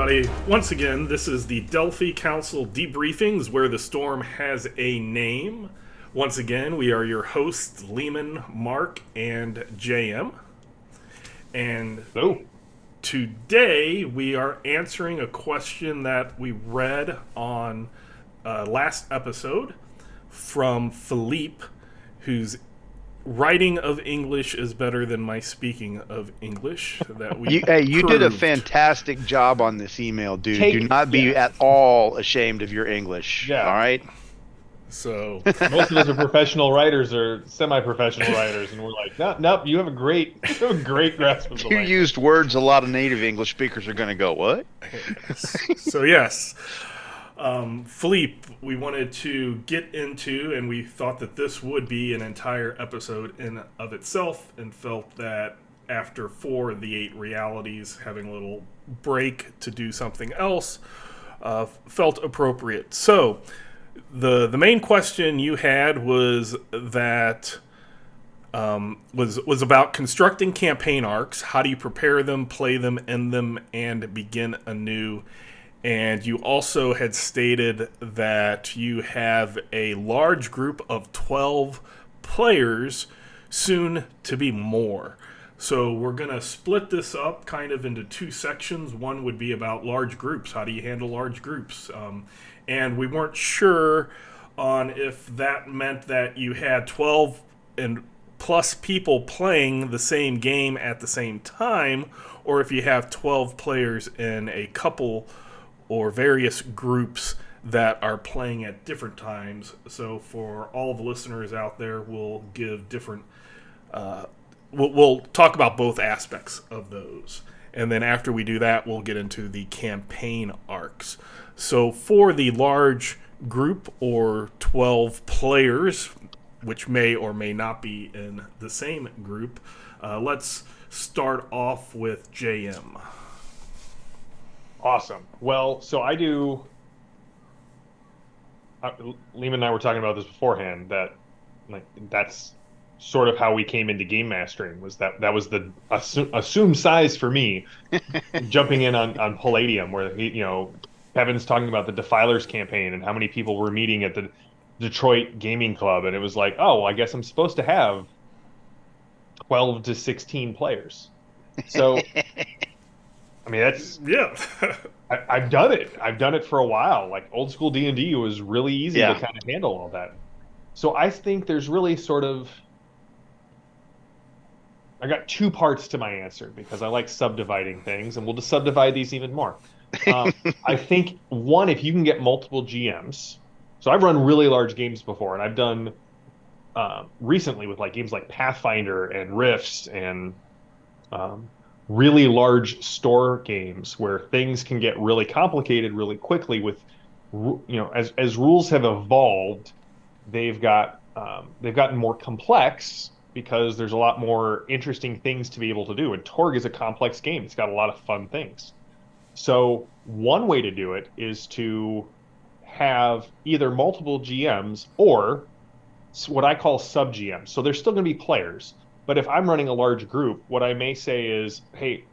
everybody. Once again, this is the Delphi Council Debriefings, where the storm has a name. Once again, we are your hosts, Lehman, Mark, and JM. And today, we are answering a question that we read on last episode from Philippe, whose writing of English is better than my speaking of English. That we you did a fantastic job on this email, dude. Do not be at all ashamed of your English. Yeah. All right. So most of us are professional writers or semi-professional writers, and we're like, nope. You have a great grasp of the language. You used words a lot of native English speakers are going to go, what? So yes. Philippe, we wanted to get into, and we thought that this would be an entire episode in of itself, and felt that after 4 of the 8 realities, having a little break to do something else felt appropriate. So the main question you had was that was about constructing campaign arcs. How do you prepare them, play them, end them, and begin anew? And you also had stated that you have a large group of 12 players, soon to be more. So we're going to split this up kind of into 2 sections. One would be about large groups. How do you handle large groups? And we weren't sure on if that meant that you had 12 and plus people playing the same game at the same time, or if you have 12 players in a couple or various groups that are playing at different times. So for all the listeners out there, we'll give different we'll talk about both aspects of those. And then after we do that, we'll get into the campaign arcs. So for the large group, or 12 players, which may or may not be in the same group, let's start off with JM. Awesome. Well, so I do. Lehman and I were talking about this beforehand. That's sort of how we came into game mastering. Was that was the assumed size for me, jumping in on Palladium, where Kevin's talking about the Defilers campaign and how many people were meeting at the Detroit Gaming Club, and it was like, oh, I guess I'm supposed to have 12 to 16 players. So. I mean, I've done it. I've done it for a while. Like old school D&D was really easy to kind of handle all that. So I think there's really I got 2 parts to my answer because I like subdividing things, and we'll just subdivide these even more. I think one, if you can get multiple GMs. So I've run really large games before, and I've done recently with games like Pathfinder and Rifts and really large store games where things can get really complicated really quickly with, as rules have evolved, they've gotten more complex because there's a lot more interesting things to be able to do. And Torg is a complex game. It's got a lot of fun things. So one way to do it is to have either multiple GMs or what I call sub-GMs. So there's still going to be players. But if I'm running a large group, what I may say is, hey,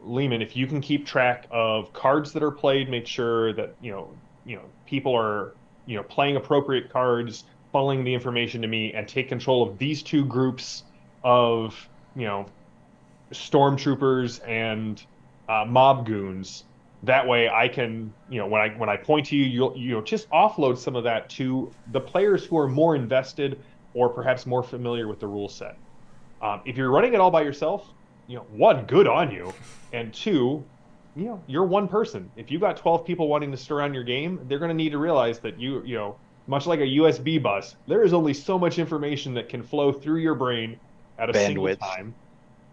Lehman, if you can keep track of cards that are played, make sure that people are playing appropriate cards, funneling the information to me, and take control of these 2 groups of stormtroopers and mob goons. That way, I can when I point to you, you'll just offload some of that to the players who are more invested or perhaps more familiar with the rule set. If you're running it all by yourself, 1, good on you, and 2, you're one person. If you've got 12 people wanting to stir on your game, they're going to need to realize that much like a USB bus, there is only so much information that can flow through your brain at a single time.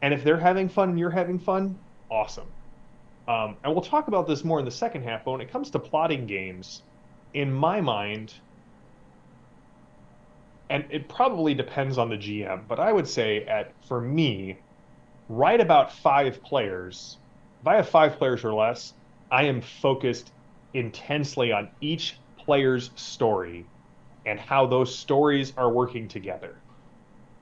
And if they're having fun and you're having fun, awesome. And we'll talk about this more in the second half, but when it comes to plotting games, in my mind, and it probably depends on the GM, but I would say for me, right about 5 players, if I have 5 players or less, I am focused intensely on each player's story and how those stories are working together.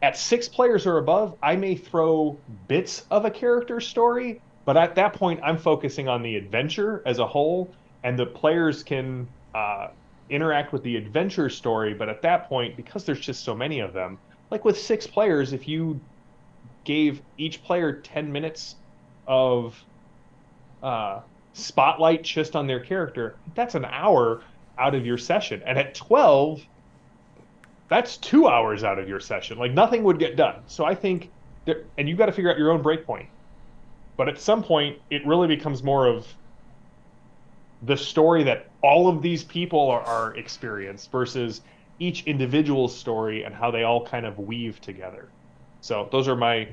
At 6 players or above, I may throw bits of a character's story, But at that point, I'm focusing on the adventure as a whole, and the players can interact with the adventure story. But at that point, because there's just so many of them, like with 6 players, if you gave each player 10 minutes of spotlight just on their character, that's an hour out of your session. And at 12, that's 2 hours out of your session. Like nothing would get done. So I think that, and you got to figure out your own breakpoint. But at some point, it really becomes more of the story that all of these people are experienced versus each individual story and how they all kind of weave together. So those are my.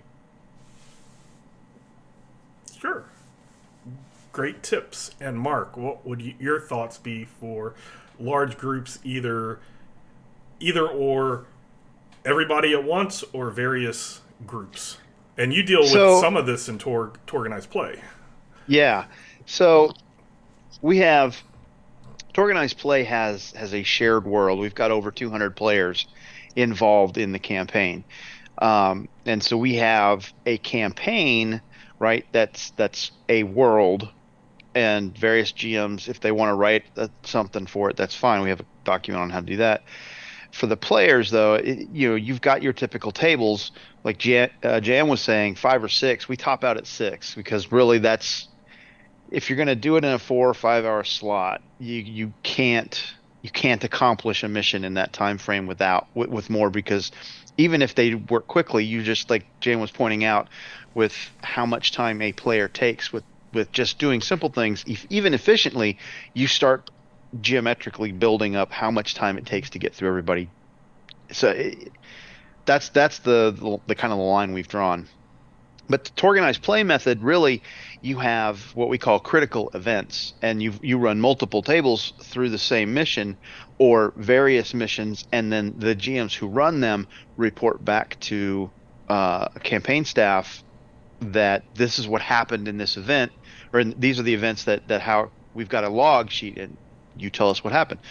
Sure. Great tips. And Mark, what would your thoughts be for large groups, either or, everybody at once, or various groups? And you deal with some of this in Torganized Play. Yeah. So we have Torganized Play has a shared world. We've got over 200 players involved in the campaign. And so we have a campaign, right? That's a world, and various GMs, if they want to write something for it, that's fine. We have a document on how to do that. For the players, though, you've got your typical tables. Like Jan was saying, 5 or 6. We top out at 6 because really that's, if you're going to do it in a 4 or 5 hour slot, you can't accomplish a mission in that time frame with more, because even if they work quickly, you just, like Jan was pointing out, with how much time a player takes with just doing simple things, even efficiently, you start geometrically building up how much time it takes to get through everybody. So that's the kind of the line we've drawn. But the organized play method, really, you have what we call critical events, and you run multiple tables through the same mission or various missions, and then the GMs who run them report back to campaign staff that this is what happened in this event, or these are the events that how we've got a log sheet, and you tell us what happened.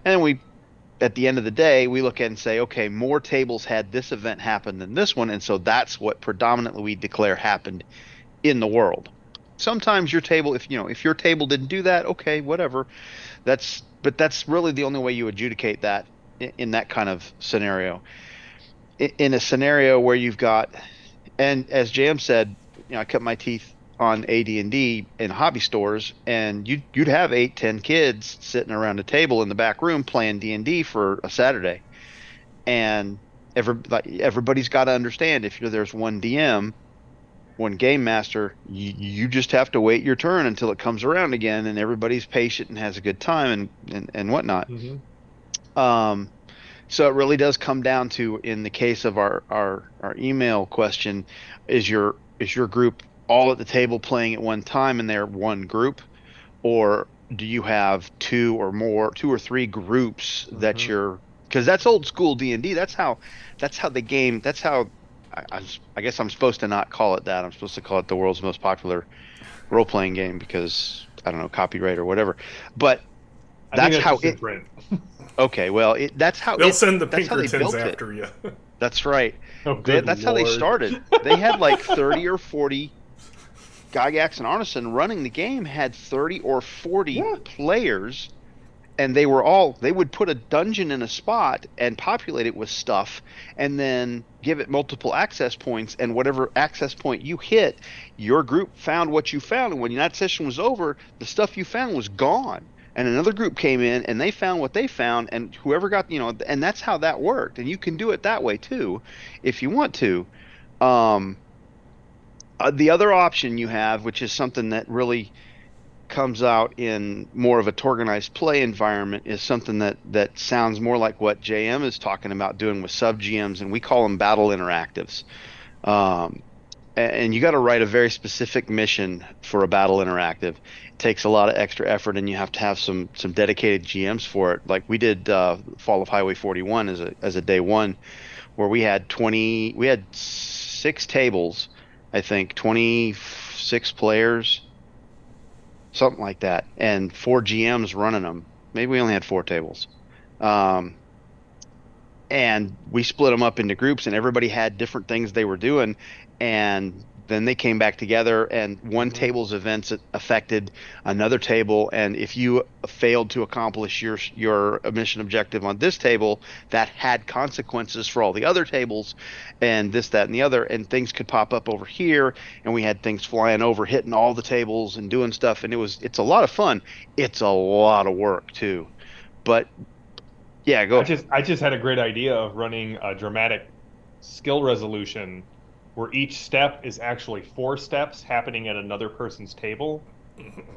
And then we, at the end of the day, we look at and say, okay, more tables had this event happen than this one, and so that's what predominantly we declare happened in the world. Sometimes your table, if your table didn't do that, okay, whatever. But that's really the only way you adjudicate that in that kind of scenario. In a scenario where you've got, and as Jam said, I cut my teeth on AD&D in hobby stores, and you'd have 8-10 kids sitting around a table in the back room playing D&D for a Saturday, and everybody's got to understand, if there's one DM, one game master, you just have to wait your turn until it comes around again, and everybody's patient and has a good time and whatnot. Mm-hmm. So it really does come down to, in the case of our email question, is your group all at the table playing at one time and they're one group, or do you have 2 or 3 groups mm-hmm. that you're, because that's old school D&D. That's how the game, that's how I guess I'm supposed to not call it that. I'm supposed to call it the world's most popular role-playing game because, I don't know, copyright or whatever. But that's how it. Okay, well, that's how they'll send the Pinkertons after you. That's right. Oh, that's how they started. They had like 30 or 40. Gygax and Arneson running the game had 30 or 40 players, and they would put a dungeon in a spot and populate it with stuff, and then give it multiple access points, and whatever access point you hit, your group found what you found, and when that session was over, the stuff you found was gone, and another group came in and they found what they found, and whoever got, and that's how that worked. And you can do it that way too if you want to. The other option you have, which is something that really comes out in more of a organized play environment, is something that sounds more like what JM is talking about doing with sub GMs, and we call them battle interactives. And you got to write a very specific mission for a battle interactive. It takes a lot of extra effort, and you have to have some dedicated GMs for it. Like we did Fall of Highway 41 as a day one, where we had 6 tables, I think 26 players, something like that, and 4 GMs running them. Maybe we only had 4 tables. And we split them up into groups, and everybody had different things they were doing, and then they came back together, and one table's events affected another table, and if you failed to accomplish your mission objective on this table, that had consequences for all the other tables, and this, that, and the other, and things could pop up over here, and we had things flying over, hitting all the tables and doing stuff, and it's a lot of fun. It's a lot of work too, but yeah, go. I just had a great idea of running a dramatic skill resolution where each step is actually 4 steps happening at another person's table.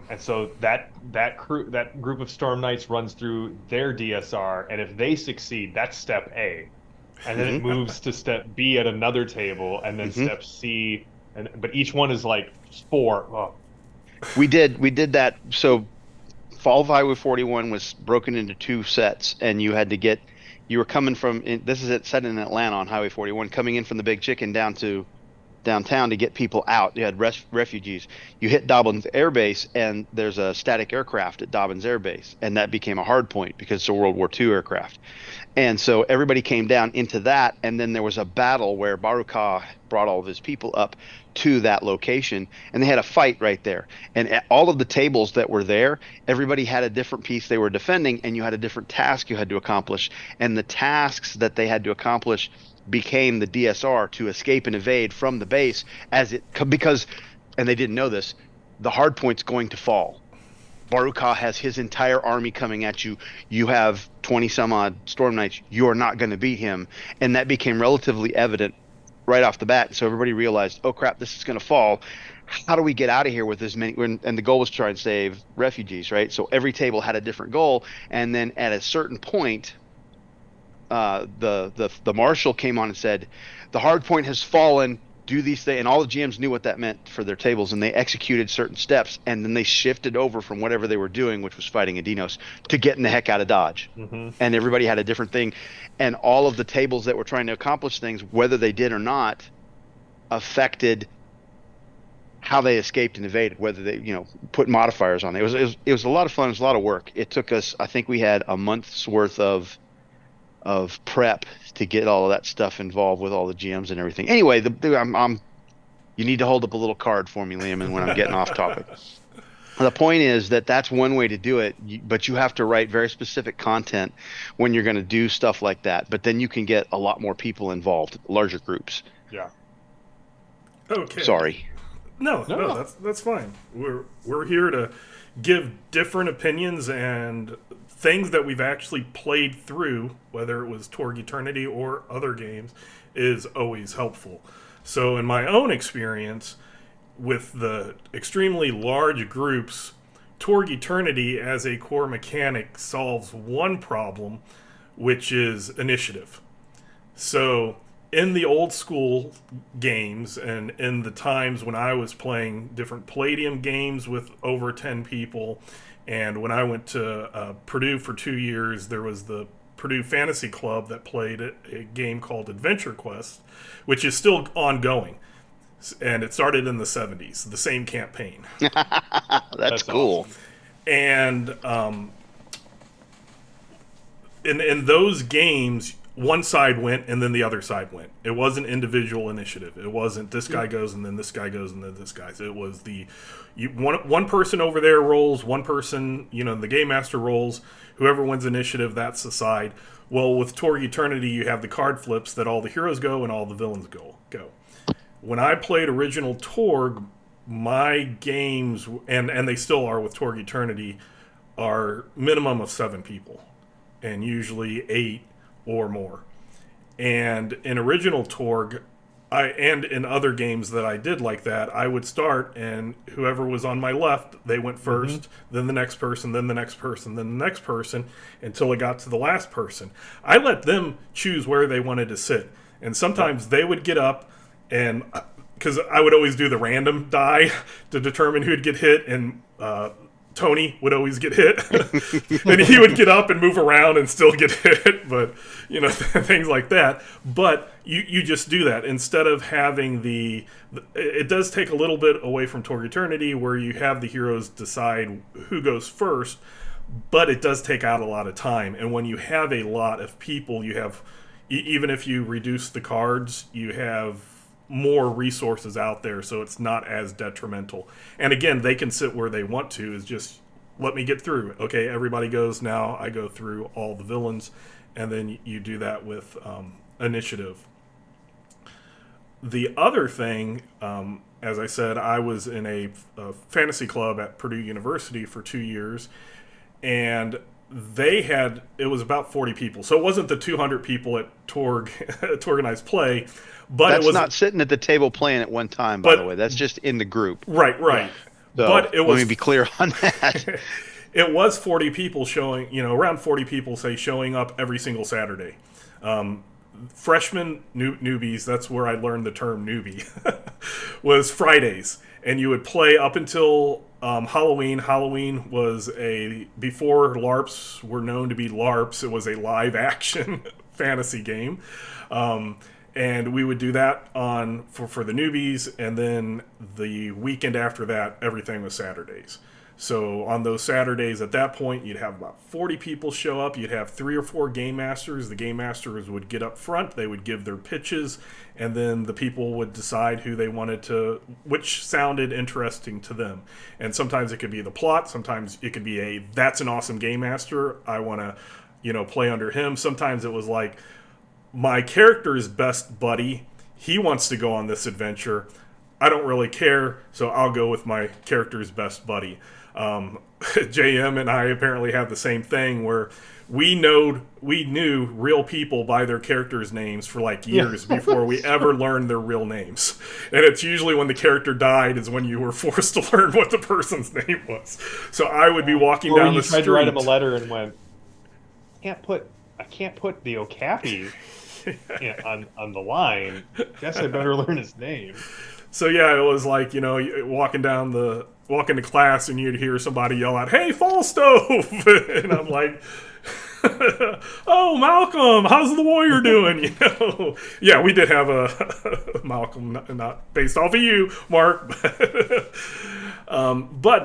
And so that group of Storm Knights runs through their DSR, and if they succeed, that's step A. And then it moves to step B at another table, and then step C, but each one is like 4. Oh. We did that. So Fall of Highway 41 was broken into 2 sets, and you were coming from, this is it set in Atlanta on Highway 41, coming in from the Big Chicken down to downtown to get people out. You had refugees. You hit Dobbins Air Base, and there's a static aircraft at Dobbins Air Base, and that became a hard point because it's a World War II aircraft. And so everybody came down into that, and then there was a battle where Baruka brought all of his people up to that location, and they had a fight right there. And all of the tables that were there, everybody had a different piece they were defending, and you had a different task you had to accomplish. And the tasks that they had to accomplish became the DSR to escape and evade from the base because, and they didn't know this, the hard point's going to fall. Baruka has his entire army coming at you. You have 20 some odd Storm Knights. You are not going to beat him. And that became relatively evident right off the bat. So everybody realized, oh crap, this is going to fall. How do we get out of here with as many? And the goal was to try and save refugees, right? So every table had a different goal. And then at a certain point, the marshal came on and said, the hard point has fallen, do these things, and all the GMs knew what that meant for their tables, and they executed certain steps, and then they shifted over from whatever they were doing, which was fighting Adinos, to getting the heck out of Dodge. And everybody had a different thing, and all of the tables that were trying to accomplish things, whether they did or not, affected how they escaped and evaded, whether they put modifiers on it. It was a lot of fun. It was a lot of work. It took us, I think we had a month's worth of prep to get all of that stuff involved with all the GMs and everything. Anyway, you need to hold up a little card for me, Liam, and when I'm getting off topic. The point is that's one way to do it, but you have to write very specific content when you're going to do stuff like that. But then you can get a lot more people involved, larger groups. Yeah. Okay. Sorry. No, that's fine. We're here to give different opinions and things that we've actually played through, whether it was Torg Eternity or other games, is always helpful. So in my own experience with the extremely large groups, Torg Eternity as a core mechanic solves one problem, which is initiative. So in the old school games and in the times when I was playing different Palladium games with over 10 people, and when I went to Purdue for 2 years, there was the Purdue Fantasy Club that played a game called Adventure Quest, which is still ongoing. And it started in the 70s, the same campaign. That's cool. Awesome. And in those games, one side went and then the other side went. It wasn't individual initiative. It wasn't this guy goes and then this guy goes and then this guy. It was one person over there rolls, one person, the game master rolls. Whoever wins initiative, that's the side. Well, with Torg Eternity, you have the card flips that all the heroes go and all the villains go. When I played original Torg, my games, and they still are with Torg Eternity, are minimum of 7 people, and usually 8 or more. And in original Torg, and in other games that I did like that, I would start, and whoever was on my left, they went first, then the next person, then the next person, then the next person, until it got to the last person. I let them choose where they wanted to sit. And sometimes they would get up, and because I would always do the random die to determine who'd get hit, and Tony would always get hit. And he would get up and move around and still get hit, but things like that. But you just do that instead of having it does take a little bit away from Torg Eternity where you have the heroes decide who goes first, but it does take out a lot of time. And when you have a lot of people, you have, even if you reduce the cards, you have more resources out there, so it's not as detrimental. And again, they can sit where they want to. Is just let me get through. Okay, everybody goes now. I go through all the villains, and then you do that with initiative. The other thing, as I said, I was in a fantasy club at Purdue University for 2 years, and it was about 40 people. So it wasn't the 200 people at Organized Play, but That's it was not sitting at the table playing at one time, by the way. That's just in the group. Right. So, but it was, let me be clear on that. It was 40 people around 40 people, say, showing up every single Saturday. Freshmen, newbies, that's where I learned the term newbie, was Fridays. And you would play up until Halloween. Halloween was before LARPs were known to be LARPs, it was a live action fantasy game. And we would do that for the newbies, and then the weekend after that, everything was Saturdays. So on those Saturdays, at that point, you'd have about 40 people show up. You'd have 3 or 4 game masters. The game masters would get up front. They would give their pitches, and then the people would decide who they wanted which sounded interesting to them. And sometimes it could be the plot. Sometimes it could be that's an awesome game master. I want to, play under him. Sometimes it was like, my character's best buddy, he wants to go on this adventure. I don't really care, so I'll go with my character's best buddy. JM and I apparently have the same thing where we knew real people by their characters' names for like years before we ever learned their real names. And it's usually when the character died is when you were forced to learn what the person's name was. So I would be walking down the street. Tried to write him a letter and went, I can't put the Okapi on the line. Guess I better learn his name. So yeah, it was like, walking to class and you'd hear somebody yell out, "Hey, Falstove!" And I'm like, "Oh, Malcolm, how's the warrior doing?" Yeah, we did have a Malcolm, not based off of you, Mark, but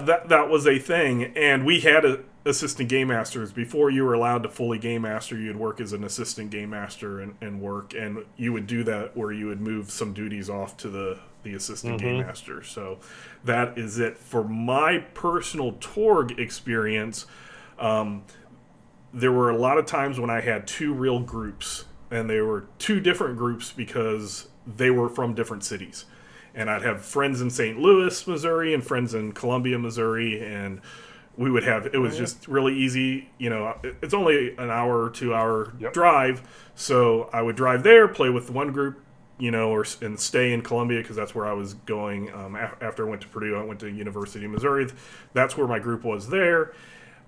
that was a thing, and we had assistant game masters. Before you were allowed to fully game master, you'd work as an assistant game master and work, and you would do that where you would move some duties off to the assistant game master. So that is it for my personal Torg experience. There were a lot of times when I had 2 real groups, and they were 2 different groups because they were from different cities. And I'd have friends in St. Louis, Missouri, and friends in Columbia, Missouri, and we would have, it was just really easy. It's only an hour or 2 hour drive. So I would drive there, play with one group, and stay in Columbia because that's where I was going. After I went to Purdue, I went to University of Missouri. That's where my group was there.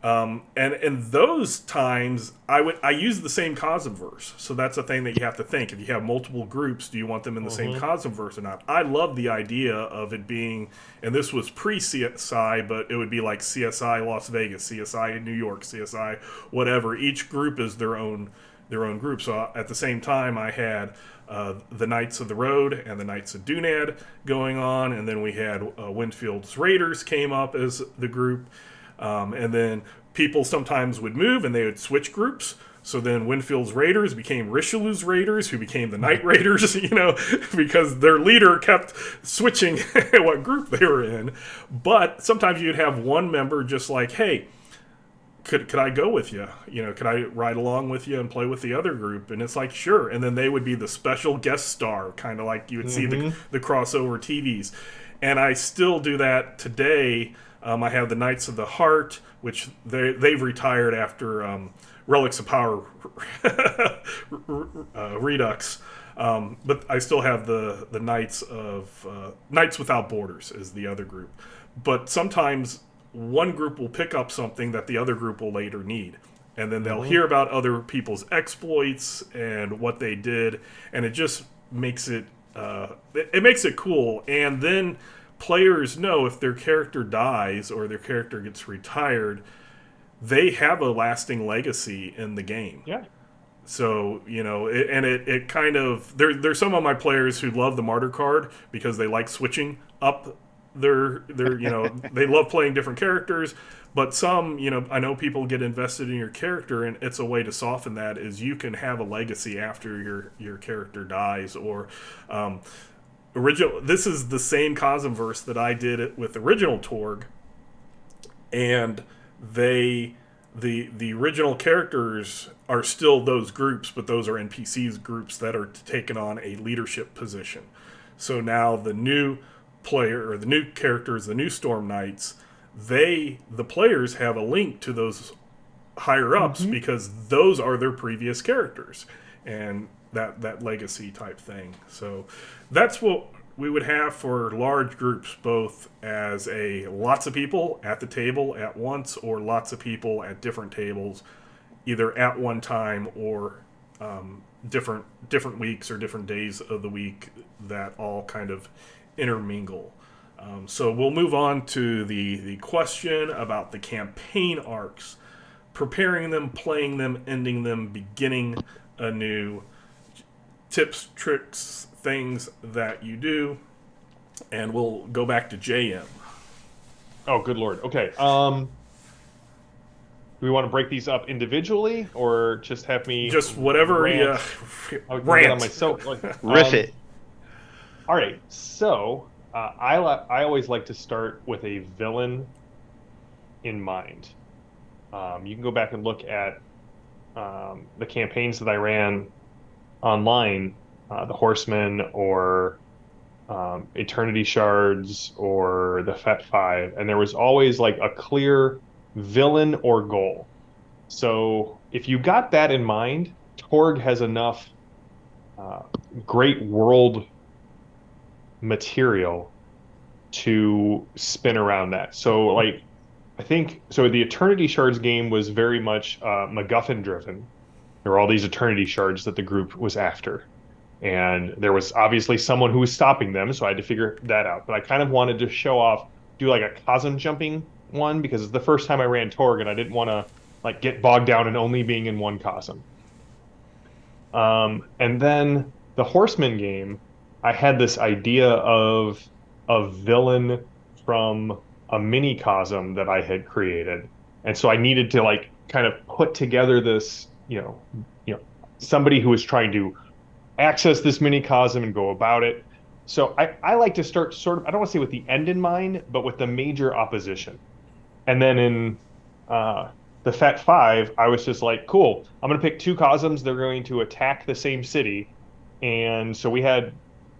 And in those times, I used the same Cosmverse. So that's a thing that you have to think. If you have multiple groups, do you want them in the same Cosmverse or not? I love the idea of it being, and this was pre-CSI, but it would be like CSI Las Vegas, CSI New York, CSI whatever. Each group is their own group. So at the same time, I had the Knights of the Road and the Knights of Dunad going on, and then we had Winfield's Raiders came up as the group. And then people sometimes would move and they would switch groups. So then Winfield's Raiders became Richelieu's Raiders, who became the Night Raiders, because their leader kept switching what group they were in. But sometimes you'd have one member just like, "Hey, could I go with you? Could I ride along with you and play with the other group?" And it's like, sure. And then they would be the special guest star, kind of like you would see the crossover TVs. And I still do that today. I have the Knights of the Heart, which they've retired after Relics of Power Redux. But I still have the Knights of Knights Without Borders is the other group. But sometimes one group will pick up something that the other group will later need. And then they'll hear about other people's exploits and what they did. And it just makes it cool. And then players know if their character dies or their character gets retired, they have a lasting legacy in the game. Yeah. So, it kind of, there's some of my players who love the martyr card because they like switching up their they love playing different characters. But some, I know people get invested in your character, and it's a way to soften that is you can have a legacy after your character dies, or original. This is the same Cosmverse that I did it with original Torg, and they the original characters are still those groups, but those are NPCs groups that are taking on a leadership position. So now the new player or the new characters, the new Storm Knights, the players have a link to those higher ups because those are their previous characters and that legacy type thing. So that's what we would have for large groups, both as a lots of people at the table at once or lots of people at different tables, either at one time or different weeks or different days of the week that all kind of intermingle. So we'll move on to the question about the campaign arcs, preparing them, playing them, ending them, beginning anew, tips, tricks, things that you do, and we'll go back to JM. Oh, good Lord. Okay. Do we want to break these up individually or just have me just whatever rant? Rant on my soap. Riff it. All right. So I always like to start with a villain in mind. You can go back and look at the campaigns that I ran online, the Horsemen or Eternity Shards or the Fet 5, and there was always like a clear villain or goal. So if you got that in mind, Torg has enough great world material to spin around that. So like I think so the Eternity Shards game was very much MacGuffin driven. There were all these Eternity Shards that the group was after. And there was obviously someone who was stopping them, so I had to figure that out. But I kind of wanted to show off, do like a Cosm jumping one, because it's the first time I ran Torg, and I didn't want to like get bogged down in only being in one Cosm. And then the Horseman game, I had this idea of a villain from a mini Cosm that I had created. And so I needed to like kind of put together this, somebody who was trying to access this mini Cosm and go about it. So I like to start sort of, I don't want to say with the end in mind, but with the major opposition. And then in the Fet 5, I was just like, cool, I'm going to pick two Cosms. They're going to attack the same city. And so we had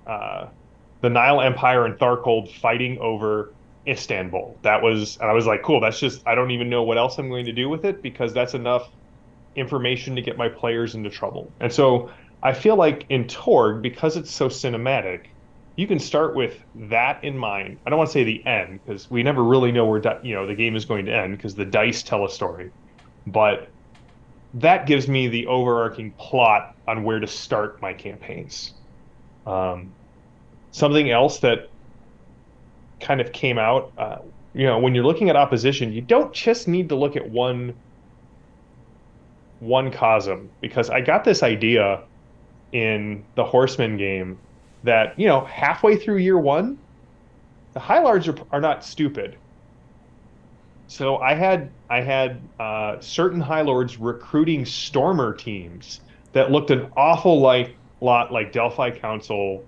the Nile Empire and Tharkold fighting over Istanbul. And I was like, cool, that's just, I don't even know what else I'm going to do with it because that's enough information to get my players into trouble. And so I feel like in Torg, because it's so cinematic, you can start with that in mind. I don't want to say the end because we never really know where the game is going to end because the dice tell a story. But that gives me the overarching plot on where to start my campaigns. Something else that kind of came out, when you're looking at opposition, you don't just need to look at one Cosm, because I got this idea in the Horseman game that, halfway through year one, the High Lords are not stupid. So I had certain High Lords recruiting Stormer teams that looked an awful lot like Delphi Council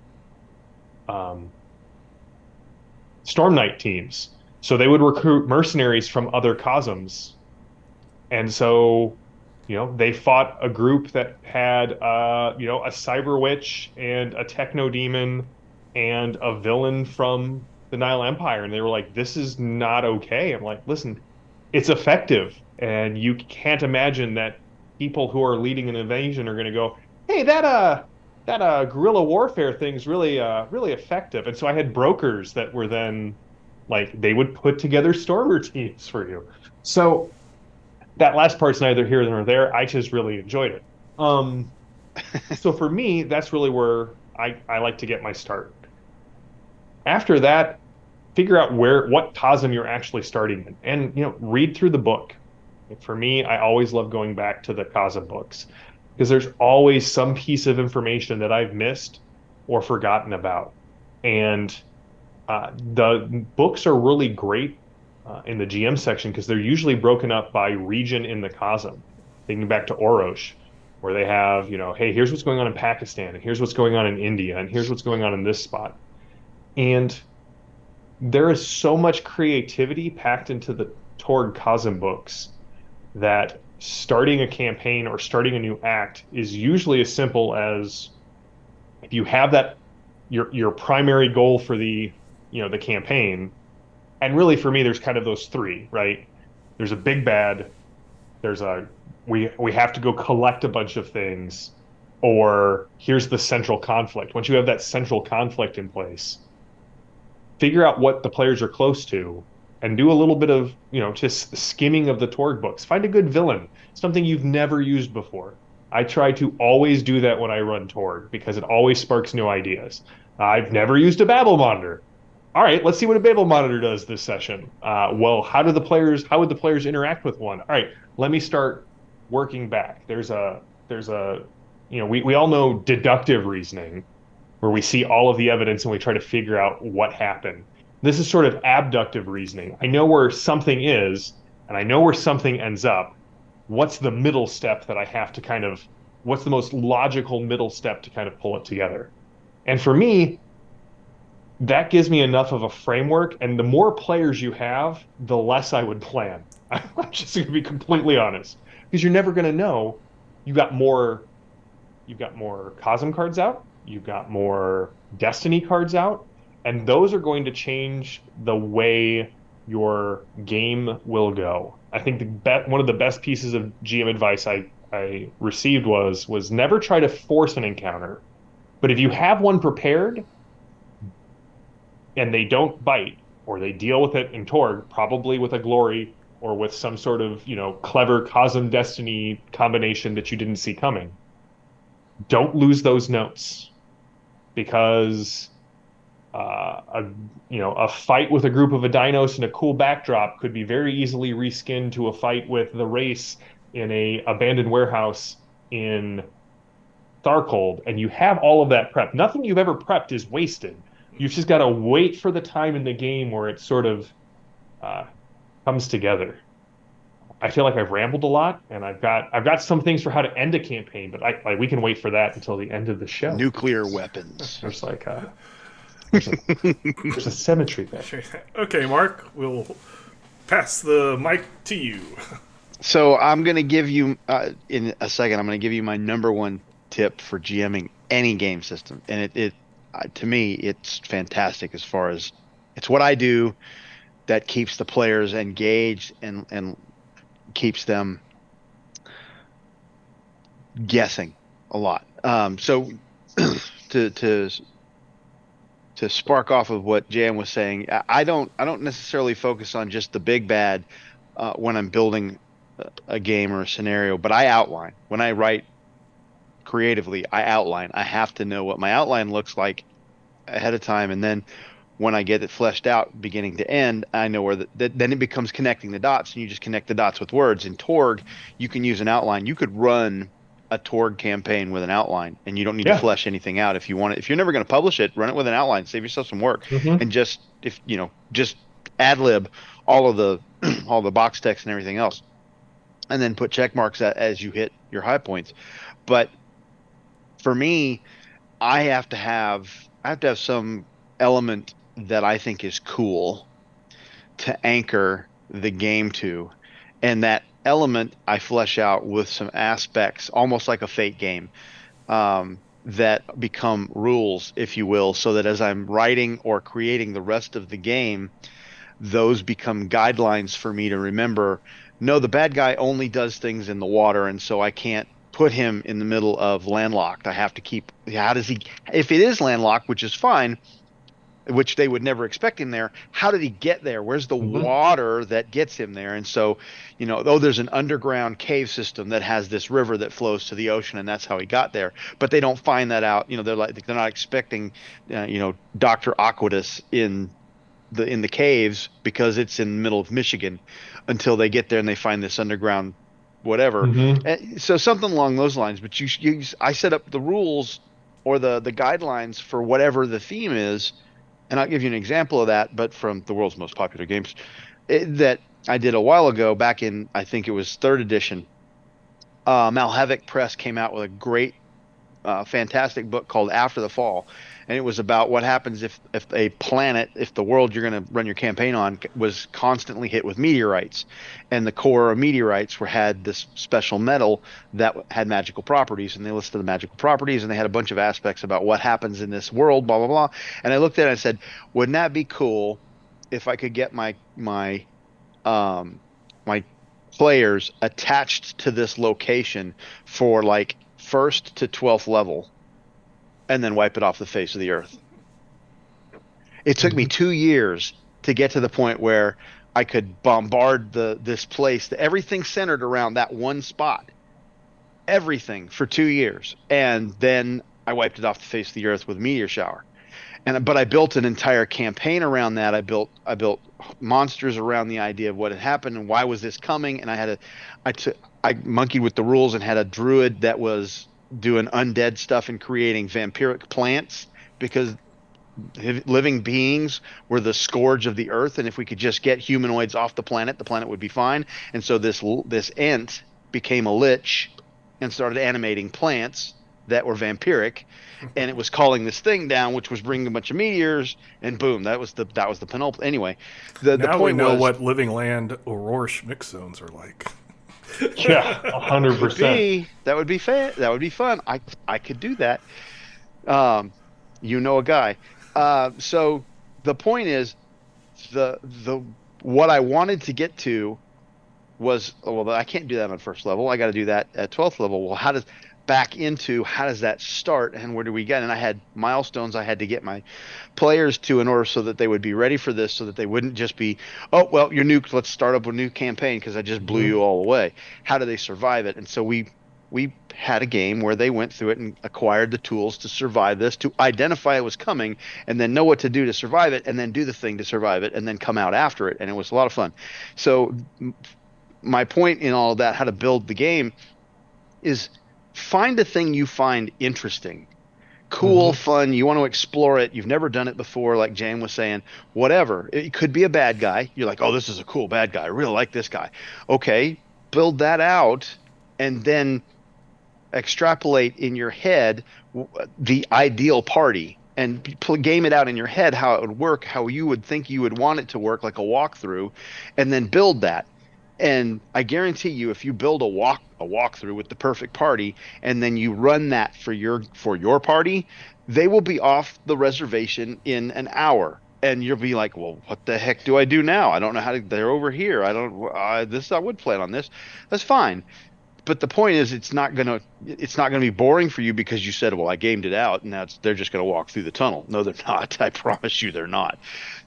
Storm Knight teams. So they would recruit mercenaries from other Cosms. And so, they fought a group that had, a Cyber Witch and a Techno Demon and a villain from the Nile Empire. And they were like, this is not okay. I'm like, listen, it's effective. And you can't imagine that people who are leading an invasion are going to go, hey, that guerrilla warfare thing's really effective. And so I had brokers that were then like, they would put together Stormer teams for you. So that last part's neither here nor there. I just really enjoyed it. So for me, that's really where I like to get my start. After that, figure out what Cosm you're actually starting in, and read through the book. For me, I always love going back to the Cosm books because there's always some piece of information that I've missed or forgotten about, and the books are really great in the GM section because they're usually broken up by region in the Cosm. Thinking back to Orosh, where they have, hey, here's what's going on in Pakistan, and here's what's going on in India, and here's what's going on in this spot. And there is so much creativity packed into the Torg Cosm books that starting a campaign or starting a new act is usually as simple as, if you have that, your primary goal for the campaign. And really for me, there's kind of those three, right? There's a big bad, there's a we have to go collect a bunch of things, or here's the central conflict. Once you have that central conflict in place, figure out what the players are close to and do a little bit of, just skimming of the Torg books. Find a good villain, something you've never used before. I try to always do that when I run Torg because it always sparks new ideas. I've never used a Babel monitor. All right, let's see what a Babel monitor does this session. Well, how would the players interact with one? All right, let me start working back. There's a, we all know deductive reasoning, where we see all of the evidence and we try to figure out what happened. This is sort of abductive reasoning. I know where something is, and I know where something ends up. What's the middle step that I have to what's the most logical middle step to kind of pull it together? And for me, that gives me enough of a framework. And the more players you have, the less I would plan. I'm just going to be completely honest, because you're never going to know. You got more You've got more Cosm cards out, you've got more Destiny cards out, and those are going to change the way your game will go. I think one of the best pieces of GM advice I received was never try to force an encounter, but if you have one prepared and they don't bite, or they deal with it in Torg, probably with a glory or with some sort of, clever Cosm Destiny combination that you didn't see coming, don't lose those notes, because a fight with a group of Adinos and a cool backdrop could be very easily reskinned to a fight with the race in a abandoned warehouse in Tharcold, and you have all of that prep. Nothing you've ever prepped is wasted. You've just got to wait for the time in the game where it sort of uh, comes together. I feel like I've rambled a lot, and I've got some things for how to end a campaign, but we can wait for that until the end of the show. Nuclear weapons. There's like there's a symmetry there. Okay, Mark, we'll pass the mic to you. So I'm going to give you, in a second, I'm going to give you my number one tip for GMing any game system. And to me, it's fantastic, as far as it's what I do that keeps the players engaged and keeps them guessing a lot. So to spark off of what Jan was saying, I don't necessarily focus on just the big bad when I'm building a game or a scenario, but I outline. When I write creatively, I outline. I have to know what my outline looks like ahead of time, and then when I get it fleshed out beginning to end, I know where then it becomes connecting the dots, and you just connect the dots with words. In Torg, you can use an outline. You could run a Torg campaign with an outline, and you don't need to flesh anything out. If you want it, if you're never going to publish it, run it with an outline. Save yourself some work, and just ad lib all of the box text and everything else, and then put check marks as you hit your high points. But for me, I have to have some element that I think is cool to anchor the game to, and that element I flesh out with some aspects, almost like a Fate game, that become rules, if you will, so that as I'm writing or creating the rest of the game, those become guidelines for me to remember. No, the bad guy only does things in the water, and so I can't put him in the middle of landlocked. I have to keep, how does he, if it is landlocked, which is fine, which they would never expect him there, how did he get there? Where's the water that gets him there? And so, there's an underground cave system that has this river that flows to the ocean, and that's how he got there. But they don't find that out. They're not expecting, Dr. Aquidus in the caves, because it's in the middle of Michigan, until they get there and they find this underground whatever. So something along those lines. But I set up the rules or the guidelines for whatever the theme is. And I'll give you an example of that, but from the world's most popular games that I did a while ago, back in, I think it was 3rd edition. Malhavik Press came out with a great fantastic book called After the Fall, and it was about what happens if a planet, if the world you're going to run your campaign on was constantly hit with meteorites, and the core of meteorites had this special metal that had magical properties, and they listed the magical properties, and they had a bunch of aspects about what happens in this world, blah blah blah. And I looked at it and I said, wouldn't that be cool if I could get um my players attached to this location for like first to 12th level and then wipe it off the face of the earth. It took me Mhm. 2 years to get to the point where I could bombard this place, everything centered around that one spot, everything for 2 years. And then I wiped it off the face of the earth with a meteor shower. But I built an entire campaign around that. I built monsters around the idea of what had happened and why was this coming. And I monkeyed with the rules and had a druid that was doing undead stuff and creating vampiric plants because living beings were the scourge of the earth, and if we could just get humanoids off the planet would be fine. And so this ent became a lich and started animating plants that were vampiric, and it was calling this thing down, which was bringing a bunch of meteors, and boom, that was the penultimate. Anyway, the Now we point know was what living land Aurora mix zones are like. Yeah, that would 100%. be fan that would be fun. I could do that. Um, you know a guy. So the point is the what I wanted to get to was, well, I can't do that on first level. I got to do that at 12th level. Well, how does that start and where do we get? And I had milestones I had to get my players to in order so that they would be ready for this, so that they wouldn't just be, oh, well, you're nuked. Let's start up a new campaign because I just blew Mhm. you all away. How do they survive it? And so we had a game where they went through it and acquired the tools to survive this, to identify it was coming, and then know what to do to survive it, and then do the thing to survive it, and then come out after it. And it was a lot of fun. So my point in all of that, how to build the game, is find a thing you find interesting, cool, Mhm. fun. You want to explore it. You've never done it before, like Jan was saying, whatever. It could be a bad guy. You're like, oh, this is a cool bad guy. I really like this guy. Okay, build that out and then extrapolate in your head the ideal party and game it out in your head how it would work, how you would think you would want it to work, like a walkthrough, and then build that. And I guarantee you, if you build a walkthrough with the perfect party, and then you run that for your party, they will be off the reservation in an hour. And you'll be like, well, what the heck do I do now? I don't know how to. They're over here. I don't. This I would plan on this. That's fine. But the point is, it's not gonna be boring for you because you said, well, I gamed it out, and they're just gonna walk through the tunnel. No, they're not. I promise you, they're not.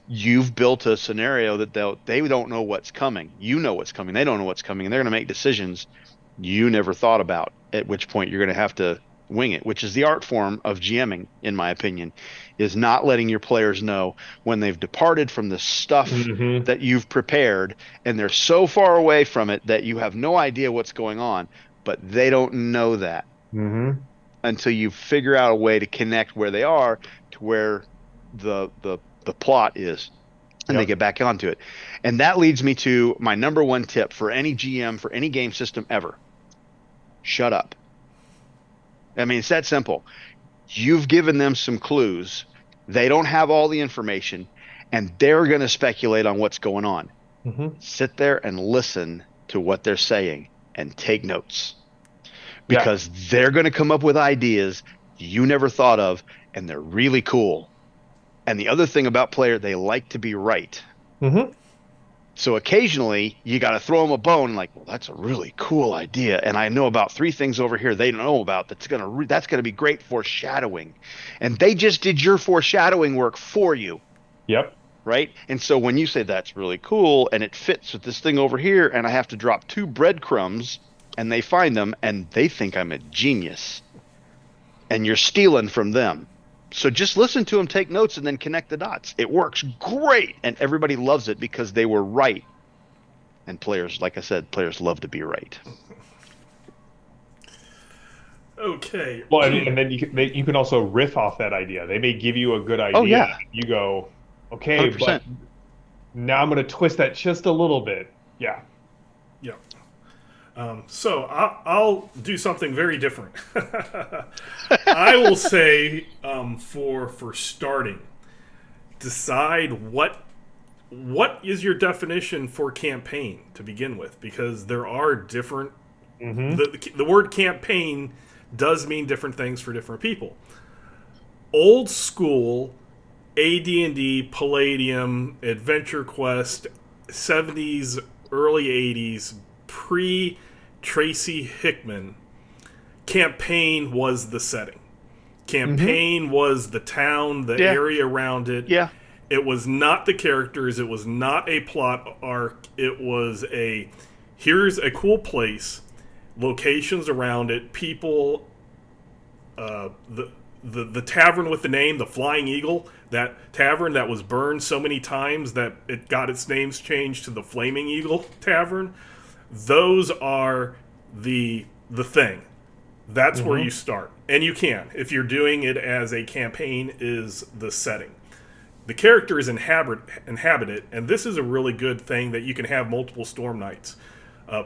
You've built a scenario that they don't know what's coming. You know what's coming. They don't know what's coming, and they're gonna make decisions you never thought about. At which point you're gonna have to wing it, which is the art form of GMing, in my opinion, is not letting your players know when they've departed from the stuff Mhm. that you've prepared, and they're so far away from it that you have no idea what's going on, but they don't know that Mhm. until you figure out a way to connect where they are to where the plot is, and they Yep. get back onto it. And that leads me to my number one tip for any GM for any game system ever: shut up. I mean, it's that simple. You've given them some clues. They don't have all the information, and they're going to speculate on what's going on. Mhm. Sit there and listen to what they're saying and take notes, Yeah. because they're going to come up with ideas you never thought of, and they're really cool. And the other thing about player, they like to be right. Mhm. So occasionally you got to throw them a bone and like, well, that's a really cool idea, and I know about three things over here they don't know about that's gonna be great foreshadowing, and they just did your foreshadowing work for you, Yep. right? And so when you say that's really cool and it fits with this thing over here, and I have to drop two breadcrumbs, and they find them and they think I'm a genius, and you're stealing from them. So just listen to them, take notes, and then connect the dots. It works great, and everybody loves it because they were right. And players, like I said, players love to be right. Okay. Well, and then you can also riff off that idea. They may give you a good Oh idea. yeah, You go, okay, but 100%. now I'm going to twist that just a little bit. Yeah. Yeah. So I'll do something very different. I will say, for starting, decide what is your definition for campaign to begin with, because there are different. The word campaign does mean different things for different people. Old school AD&D, Palladium, Adventure Quest, 70s, early 80s, pre-Tracy Hickman, campaign was the setting. Campaign was the town, the area around it. Yeah. It was not the characters. It was not a plot arc. It was here's a cool place, locations around it, people, the tavern with the name, the Flying Eagle, that tavern that was burned so many times that it got its names changed to the Flaming Eagle Tavern. Those are the thing. That's where you start. And you can, if you're doing it as a campaign, is the setting. The characters inhabit it, and this is a really good thing that you can have multiple Storm Knights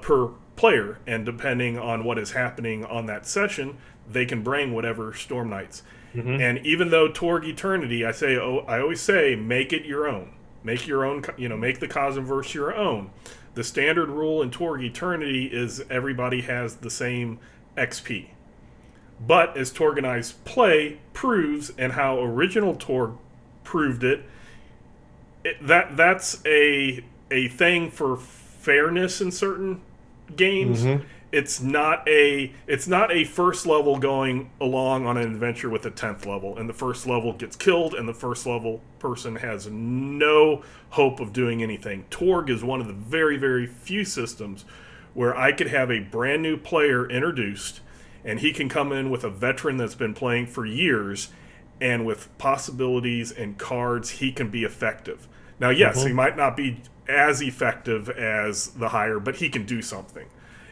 per player, and depending on what is happening on that session, they can bring whatever Storm Knights. And even though Torg Eternity, I always say, make it your own. Make your own, make the Cosmverse your own. The standard rule in Torg Eternity is everybody has the same XP. But as Torganized Play proves, and how original Torg proved that's a thing for fairness in certain games. It's not a first level going along on an adventure with a 10th level, and the first level gets killed, and the first level person has no hope of doing anything. Torg is one of the very, very few systems where I could have a brand new player introduced, and he can come in with a veteran that's been playing for years, and with possibilities and cards, he can be effective. Now, yes, he might not be as effective as the higher, but he can do something.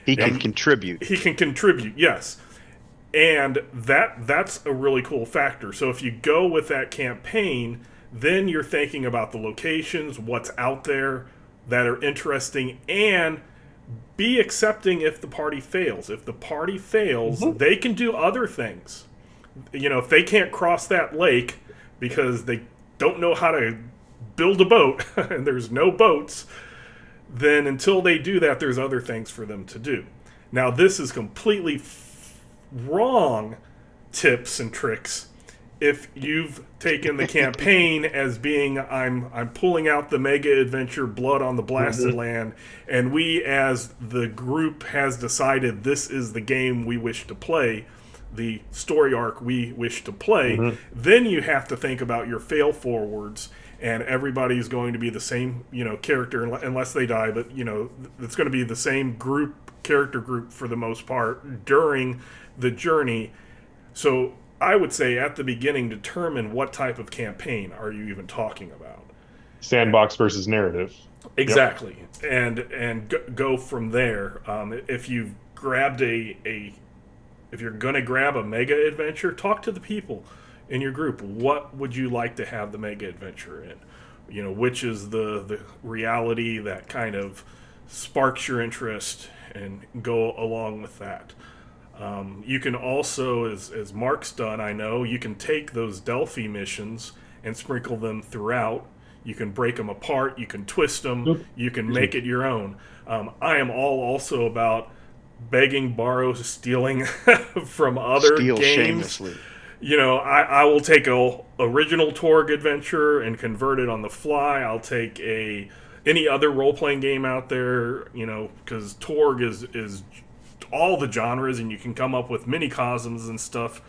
He can contribute. He can contribute, yes. And that's a really cool factor. So if you go with that campaign, then you're thinking about the locations, what's out there that are interesting, and be accepting if the party fails. If the party fails, they can do other things. If they can't cross that lake because they don't know how to build a boat and there's no boats, then until they do that, there's other things for them to do. Now, this is completely wrong tips and tricks if you've taken the campaign as being, I'm pulling out the mega adventure Blood on the Blasted Land, and we as the group has decided this is the game we wish to play, the story arc we wish to play, then you have to think about your fail forwards, and everybody's going to be the same, character unless they die, but it's going to be the same character group for the most part during the journey. So I would say at the beginning, determine what type of campaign are you even talking about. Sandbox versus narrative. Exactly. Yep. And go from there. If you've grabbed if you're going to grab a mega adventure, talk to the people in your group. What would you like to have the mega adventure in? Which is the reality that kind of sparks your interest, and go along with that. You can also, as Mark's done, I know, you can take those Delphi missions and sprinkle them throughout. You can break them apart. You can twist them. You can make it your own. I am also about begging, borrow, stealing from other games. Shamelessly. I will take a original Torg adventure and convert it on the fly. I'll take any other role-playing game out there, because Torg is all the genres, and you can come up with mini cosms and stuff.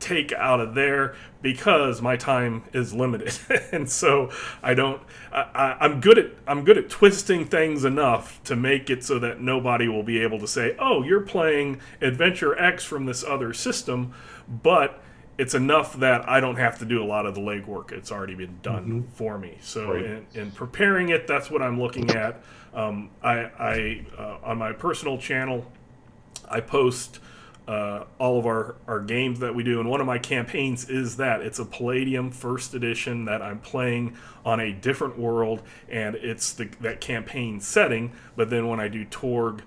Take out of there, because my time is limited, and so I'm good at twisting things enough to make it so that nobody will be able to say, "Oh, you're playing Adventure X from this other system," but it's enough that I don't have to do a lot of the legwork. It's already been done for me. So in preparing it, that's what I'm looking at. I on my personal channel, I post all of our games that we do, and one of my campaigns is that it's a Palladium first edition that I'm playing on a different world, and it's that campaign setting. But then when I do Torg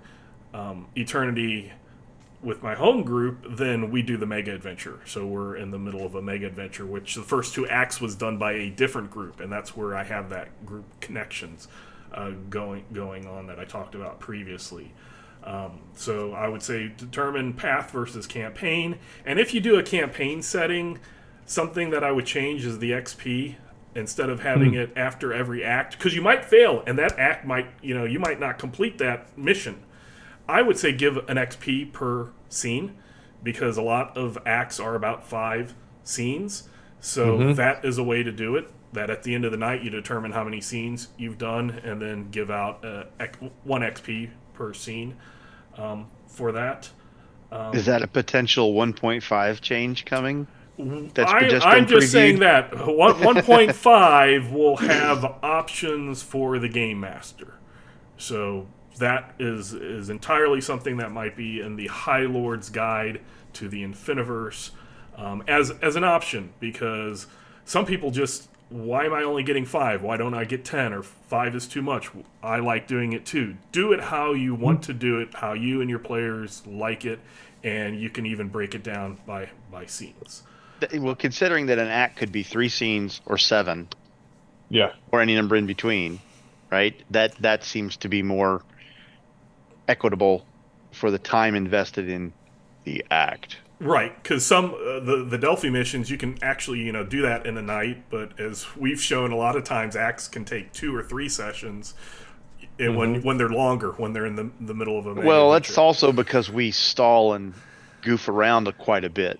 Eternity with my home group, then we do the mega adventure. So we're in the middle of a mega adventure, which the first 2 acts was done by a different group, and that's where I have that group connections going on that I talked about previously. So I would say determine path versus campaign, and if you do a campaign setting, something that I would change is the XP. Instead of having it after every act, because you might fail and that act might, you might not complete that mission. I would say give an XP per scene, because a lot of acts are about 5 scenes. So that is a way to do it. That at the end of the night, you determine how many scenes you've done, and then give out 1 XP per scene for that. Is that a potential 1.5 change coming? I'm just saying that 1.5 will have options for the game master. So that is entirely something that might be in the High Lord's Guide to the Infiniverse as an option, because some people just, why am I only getting 5? Why don't I get 10? Or 5 is too much. I like doing it too. Do it how you want to do it, how you and your players like it, and you can even break it down by scenes. Well, considering that an act could be 3 scenes or 7, or any number in between, right? That seems to be more equitable for the time invested in the act. Right, because some the Delphi missions, you can actually do that in a night, but as we've shown a lot of times, acts can take 2 or 3 sessions. When they're longer, when they're in the middle of a mega adventure. That's also because we stall and goof around quite a bit.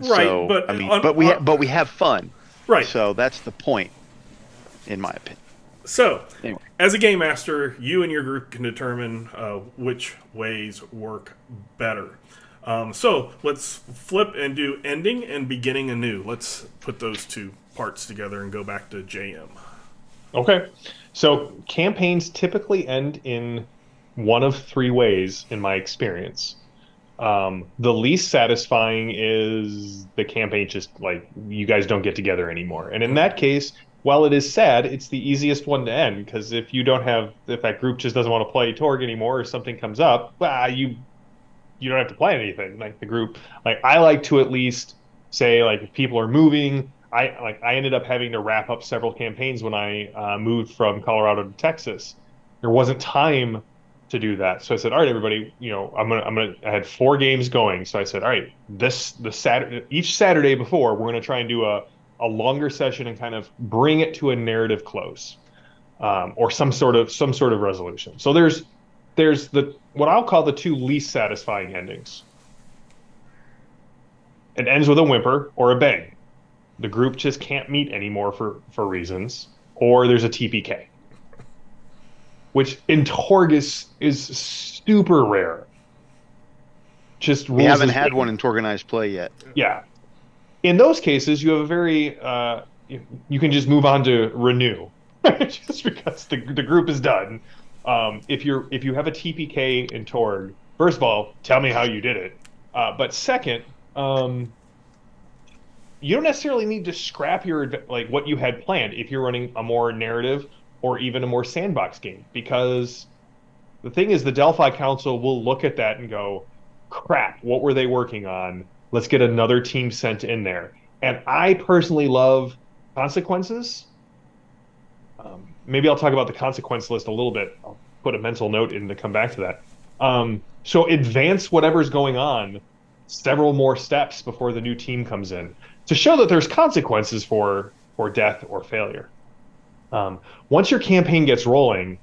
Right, so, but I mean, we have fun. Right. So that's the point, in my opinion. So, anyway, as a game master, you and your group can determine which ways work better. So let's flip and do ending and beginning anew. Let's put those 2 parts together and go back to JM. Okay. So campaigns typically end in one of 3 ways, in my experience. The least satisfying is the campaign just like, you guys don't get together anymore. And in that case, while it is sad, it's the easiest one to end, because if that group just doesn't want to play Torg anymore, or something comes up, you don't have to plan anything. Like the group, I like to at least say, like, if people are moving, I ended up having to wrap up several campaigns when I moved from Colorado to Texas. There wasn't time to do that, so I said, all right, everybody, I had 4 games going, so I said, all right, each Saturday before, we're gonna try and do a longer session and kind of bring it to a narrative close, or some sort of resolution. So there's what I'll call the 2 least satisfying endings. It ends with a whimper or a bang. The group just can't meet anymore for reasons, or there's a TPK, which in Torg is super rare. Just we haven't had one in Torganized play yet. Yeah, in those cases, you have a very you can just move on to renew, just because the group is done. If you have a TPK in Torg, first of all, tell me how you did it. But second, you don't necessarily need to scrap what you had planned if you're running a more narrative or even a more sandbox game, because the thing is, the Delphi Council will look at that and go, crap, what were they working on? Let's get another team sent in there. And I personally love consequences. Maybe I'll talk about the consequence list a little bit. I'll put a mental note in to come back to that. So advance whatever's going on several more steps before the new team comes in, to show that there's consequences for death or failure. Once your campaign gets rolling,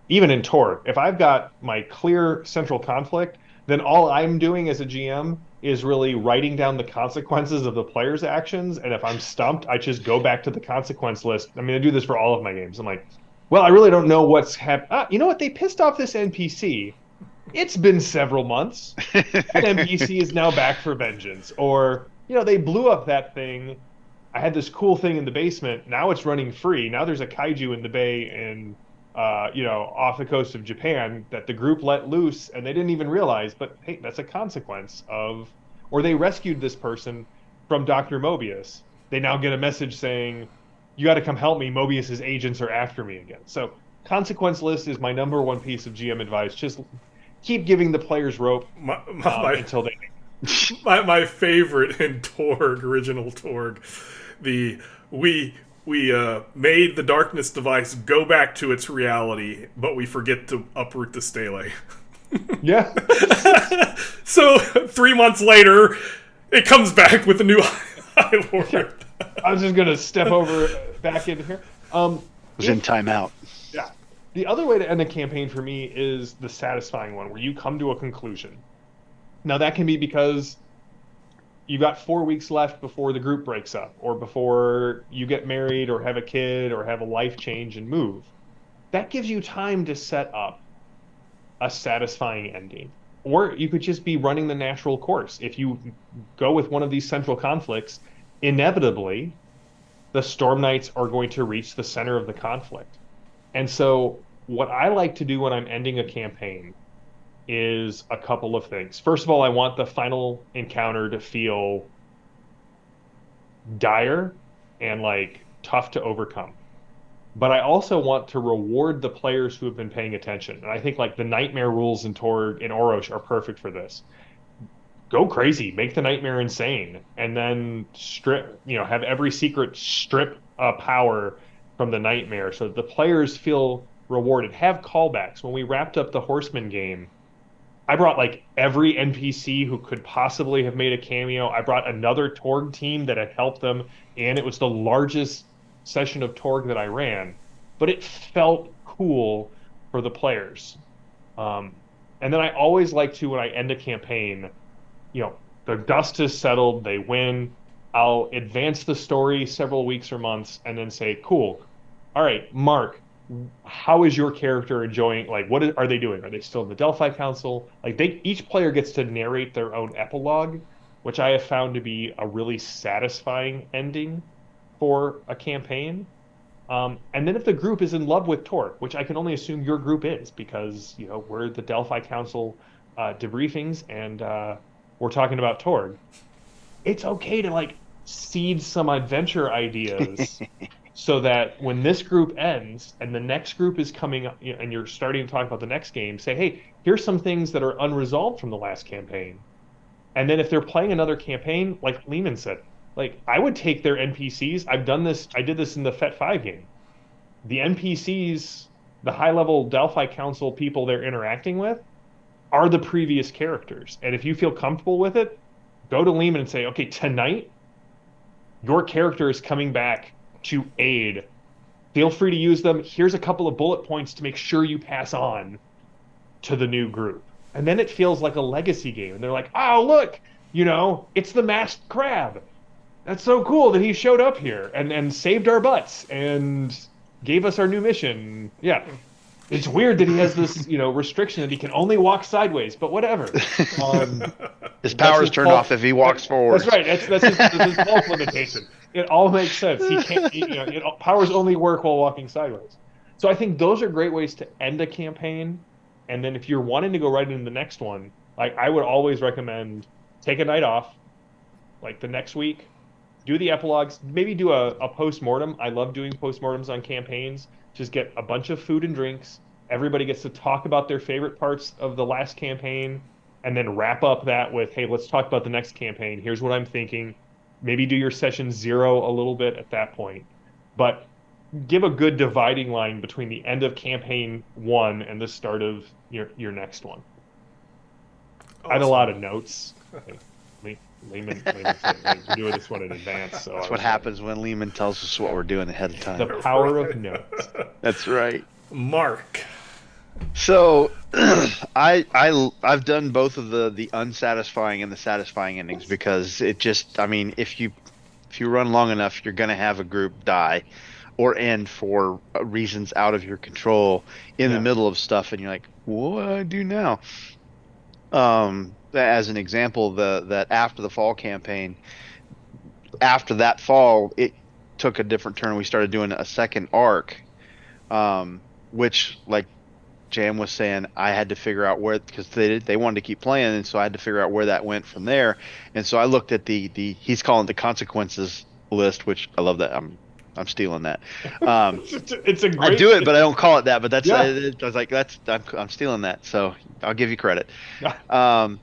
even in Torg, if I've got my clear central conflict, then all I'm doing as a GM is really writing down the consequences of the players' actions. And if I'm stumped, I just go back to the consequence list. I mean, I do this for all of my games. I'm like, well, I really don't know what's happened. You know what? They pissed off this NPC. It's been several months. That NPC is now back for vengeance. Or, they blew up that thing. I had this cool thing in the basement. Now it's running free. Now there's a kaiju in the bay and off the coast of Japan that the group let loose, and they didn't even realize, but hey, that's a consequence of, or they rescued this person from Dr. Mobius. They now get a message saying, you got to come help me. Mobius's agents are after me again. So consequence list is my number 1 piece of GM advice. Just keep giving the players rope until they. My favorite in Torg, original Torg, the we made the darkness device go back to its reality, but we forget to uproot the stele. Yeah. So 3 months later, it comes back with a new High Lord. I was just gonna step over back in here. It was in timeout. Yeah. The other way to end a campaign for me is the satisfying one, where you come to a conclusion. Now that can be because you've got 4 weeks left before the group breaks up, or before you get married, or have a kid, or have a life change and move. That gives you time to set up a satisfying ending. Or you could just be running the natural course. If you go with one of these central conflicts, inevitably, the Storm Knights are going to reach the center of the conflict. And so what I like to do when I'm ending a campaign is a couple of things. First of all, I want the final encounter to feel dire and like tough to overcome. But I also want to reward the players who have been paying attention. And I think like the nightmare rules in Torg and Orosh are perfect for this. Go crazy, make the nightmare insane, and then have every secret strip power from the nightmare so that the players feel rewarded. Have callbacks. When we wrapped up the Horseman game, I brought like every NPC who could possibly have made a cameo. I brought another Torg team that had helped them, and it was the largest session of Torg that I ran, but it felt cool for the players. And then I always like to, when I end a campaign, the dust is settled, they win, I'll advance the story several weeks or months and then say, cool, all right, Mark, how is your character enjoying, like, are they doing? Are they still in the Delphi Council? Like, each player gets to narrate their own epilogue, which I have found to be a really satisfying ending for a campaign. And then if the group is in love with Torg, which I can only assume your group is, because we're the Delphi Council debriefings, and we're talking about Torg, it's okay to like seed some adventure ideas so that when this group ends and the next group is coming up, and you're starting to talk about the next game, say, hey, here's some things that are unresolved from the last campaign. And then if they're playing another campaign, like Lehman said, like, I would take their NPCs. I did this in the FET 5 game. The NPCs, the high-level Delphi Council people they're interacting with, are the previous characters. And if you feel comfortable with it, go to Lehman and say, okay, tonight, your character is coming back to aid. Feel free to use them. Here's a couple of bullet points to make sure you pass on to the new group. And then it feels like a legacy game. And they're like, oh, look, it's the masked crab. That's so cool that he showed up here and saved our butts and gave us our new mission. Yeah. It's weird that he has this, restriction that he can only walk sideways, but whatever. His power's turned off if he walks forward. That's right. That's his bulk limitation. It all makes sense. He can't. Powers only work while walking sideways. So I think those are great ways to end a campaign. And then if you're wanting to go right into the next one, like I would always recommend take a night off, like the next week. Do the epilogues, maybe do a post-mortem. I love doing post-mortems on campaigns. Just get a bunch of food and drinks. Everybody gets to talk about their favorite parts of the last campaign, and then wrap up that with, hey, let's talk about the next campaign. Here's what I'm thinking. Maybe do your session 0 a little bit at that point. But give a good dividing line between the end of campaign 1 and the start of your next one. Awesome. I had a lot of notes. Lehman said, we're doing this one in advance. So that's what happens when Lehman tells us what we're doing ahead of time. The power of notes. That's right. Mark. So I've done both of the unsatisfying and the satisfying endings, because it just, if you run long enough, you're going to have a group die or end for reasons out of your control in the middle of stuff, and you're like, what do I do now? As an example, that after the fall campaign, after that fall, it took a different turn. We started doing a second arc, which, like Jam was saying, I had to figure out where, because they wanted to keep playing, and so I had to figure out where that went from there. And so I looked at the he's calling it the consequences list, which I love that. I'm I'm stealing that. Um, It's a I great. do it, but I don't call it that. But that's Yeah. I was like, I'm stealing that. So I'll give you credit. Um,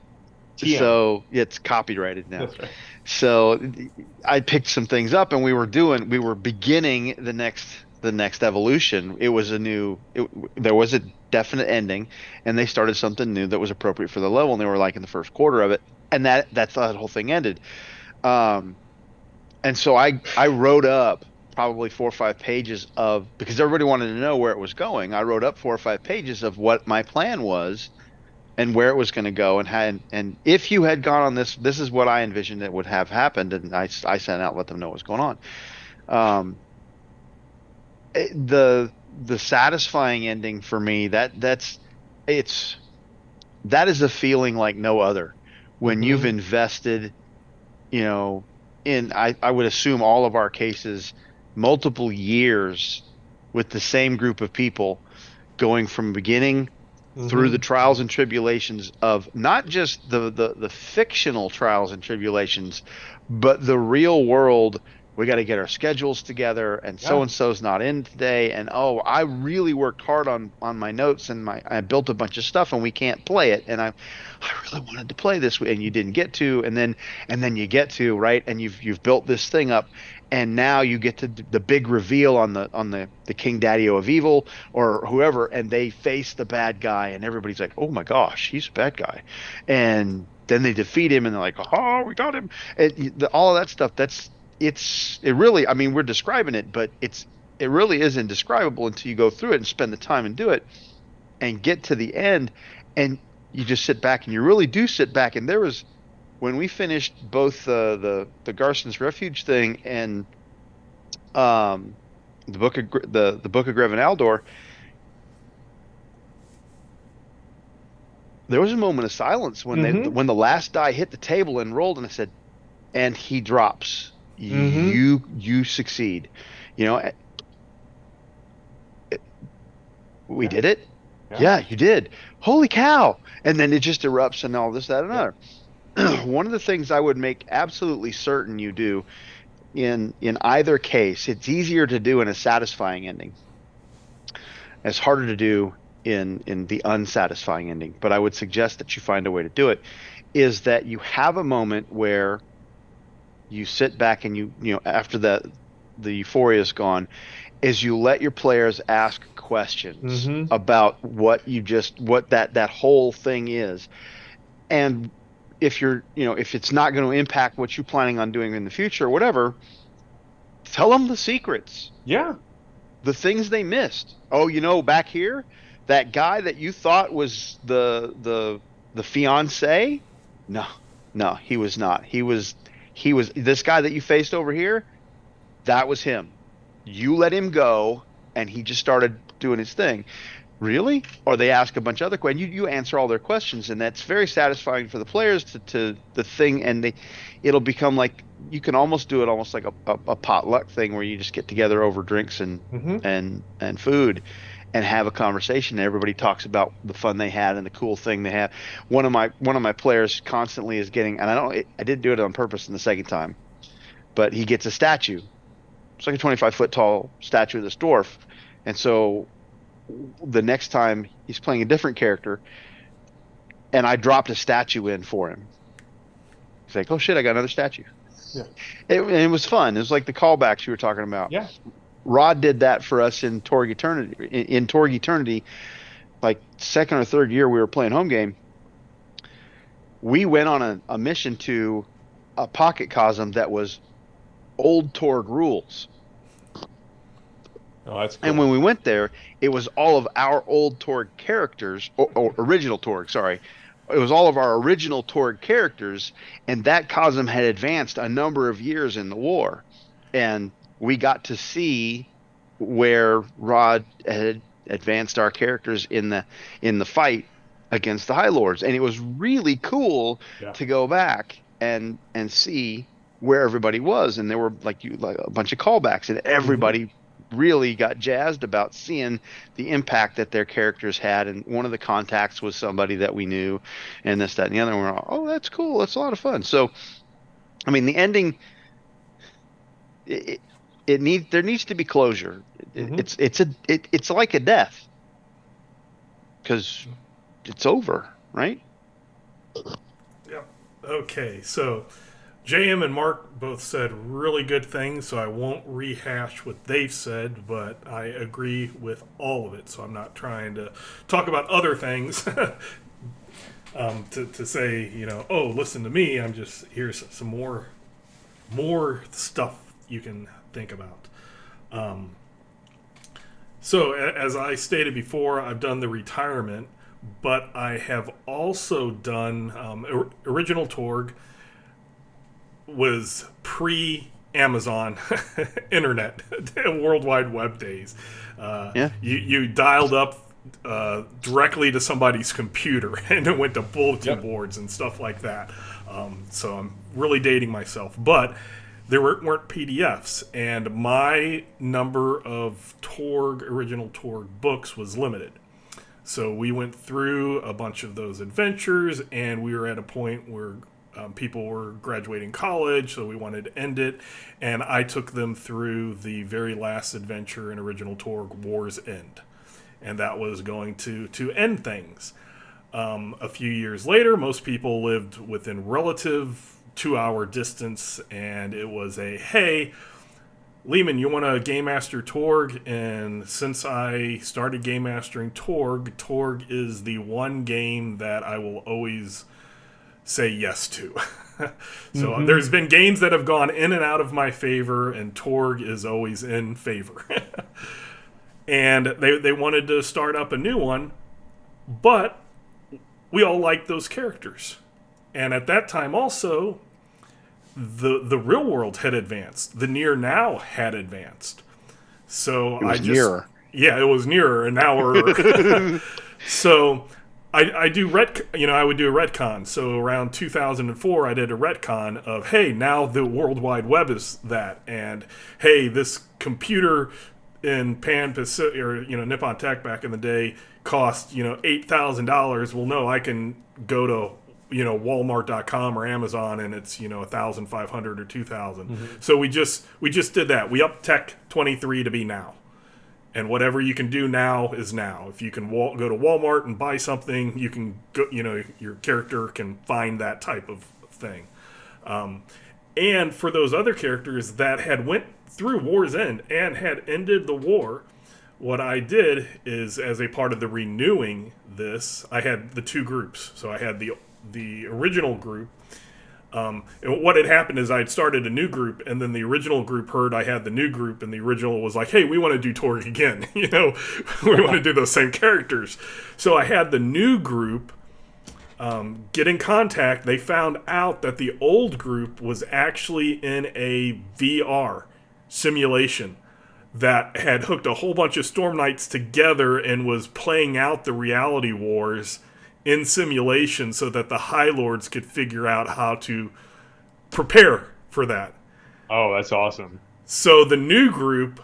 TM. so it's copyrighted now. That's right. So I picked some things up, and we were beginning the next evolution. It was there was a definite ending, and they started something new that was appropriate for the level, and they were like in the first quarter of it, and that's how the whole thing ended. Um, and so I wrote up probably 4 or 5 pages of, because everybody wanted to know where it was going. I wrote up 4 or 5 pages of what my plan was and where it was going to go, and if you had gone on this is what I envisioned it would have happened, and I sent out, let them know what's going on. Um, the satisfying ending for me, it's that is a feeling like no other when you've Hmm. invested, you know, in I would assume all of our cases, multiple years with the same group of people, going from beginning through the Hmm. trials and tribulations of not just the fictional trials and tribulations, but the real world. We got to get our schedules together, and so Yeah. and so's not in today. And oh, I really worked hard on my notes, and I built a bunch of stuff, and we can't play it. And I really wanted to play this, and you didn't get to, and then you get to, right, and you've built this thing up, and now you get to the big reveal on the King Daddy-O of Evil or whoever, and they face the bad guy, and everybody's like, "Oh my gosh, he's a bad guy," and then they defeat him, and they're like, "Oh, we got him!" All of that stuff. It really. I mean, we're describing it, but it really is indescribable until you go through it and spend the time and do it and get to the end, and you just sit back and you really do sit back. And there was when we finished both the Garson's Refuge thing and um the Book of Greven Aldor, there was a moment of silence Hmm. when the last die hit the table and rolled, and I said, and he drops. Hmm. You succeed. You know, we Yeah. did it. Yeah. Yeah, you did. Holy cow. And then it just erupts and all this, that, and Yeah. another. One of the things I would make absolutely certain you do in either case, it's easier to do in a satisfying ending. It's harder to do in the unsatisfying ending, but I would suggest that you find a way to do it, is that you have a moment where you sit back and after the euphoria is gone, is you let your players ask questions Hmm. about what that whole thing is. And if it's not going to impact what you're planning on doing in the future or whatever, tell them the secrets, Yeah. the things they missed. Oh, back here, that guy that you thought was the fiance, no, no, he was not. He was this guy that you faced over here. That was him. You let him go, and he just started doing his thing. Really? Or they ask a bunch of other questions. You answer all their questions, and that's very satisfying for the players to the thing, and it'll become like you can almost do it almost like a potluck thing where you just get together over drinks Hmm. and food and have a conversation. And everybody talks about the fun they had and the cool thing they had. One of my players constantly is getting, and I didn't do it on purpose in the second time, but he gets a statue. It's like a 25-foot tall statue of this dwarf. And so the next time he's playing a different character, and I dropped a statue in for him. He's like, "Oh shit, I got another statue." Yeah. It was fun. It was like the callbacks you were talking about. Yeah. Rod did that for us in Torg Eternity. In Torg Eternity, like second or third year we were playing home game, we went on a mission to a pocket cosm that was old Torg rules. Oh, that's And cool. when we went there, it was all of our old Torg characters, or original Torg, sorry. It was all of our original Torg characters, and that Cosm had advanced a number of years in the war. And we got to see where Rod had advanced our characters in the fight against the High Lords. And it was really cool Yeah. to go back and see where everybody was. And there were like a bunch of callbacks, and Hmm. everybody really got jazzed about seeing the impact that their characters had. And one of the contacts was somebody that we knew, and this, that, and the other. And we're all, oh, that's cool. That's a lot of fun. So, I mean, the ending, it, there needs to be closure. Mhm. It's like a death because it's over, right? Yeah. Okay, so JM and Mark both said really good things, so I won't rehash what they've said, but I agree with all of it. So I'm not trying to talk about other things to say, oh, listen to me. I'm just here's some more stuff you can think about. So as I stated before, I've done the retirement, but I have also done original Torg was pre Amazon internet World Wide Web days. Yeah. You dialed up directly to somebody's computer and it went to bulletin Yep. boards and stuff like that. So I'm really dating myself, but there weren't PDFs, and my number of original Torg books was limited. So we went through a bunch of those adventures, and we were at a point where people were graduating college, so we wanted to end it. And I took them through the very last adventure in original Torg, War's End, and that was going to end things. A few years later, most people lived within relative 2-hour distance, and it was hey, Lehman, you want to game master Torg? And since I started game mastering Torg is the one game that I will always say yes to. So there's been games that have gone in and out of my favor, and Torg is always in favor. And they wanted to start up a new one, but we all liked those characters. And at that time also, the real world had advanced. The near now had advanced. So It was nearer. Yeah, it was nearer, and now we're so I do I would do a retcon. So around 2004, I did a retcon of, hey, now the World Wide Web is that, and hey, this computer in Pan Pacific or Nippon Tech back in the day cost $8,000. Well, no, I can go to Walmart.com or Amazon, and it's 1,500 or 2,000. So we just did that. We upped Tech 23 to be now. And whatever you can do now is now. If you can go to Walmart and buy something, you can go, your character can find that type of thing. And for those other characters that had went through War's End and had ended the war, what I did is, as a part of the renewing this, I had the two groups. So I had the original group. And what had happened is I had started a new group, and then the original group heard I had the new group, and the original was like, hey, we want to do Torg again. We want to do those same characters. So I had the new group get in contact. They found out that the old group was actually in a VR simulation that had hooked a whole bunch of Storm Knights together and was playing out the reality wars in simulation so that the High Lords could figure out how to prepare for that. Oh, that's awesome. So the new group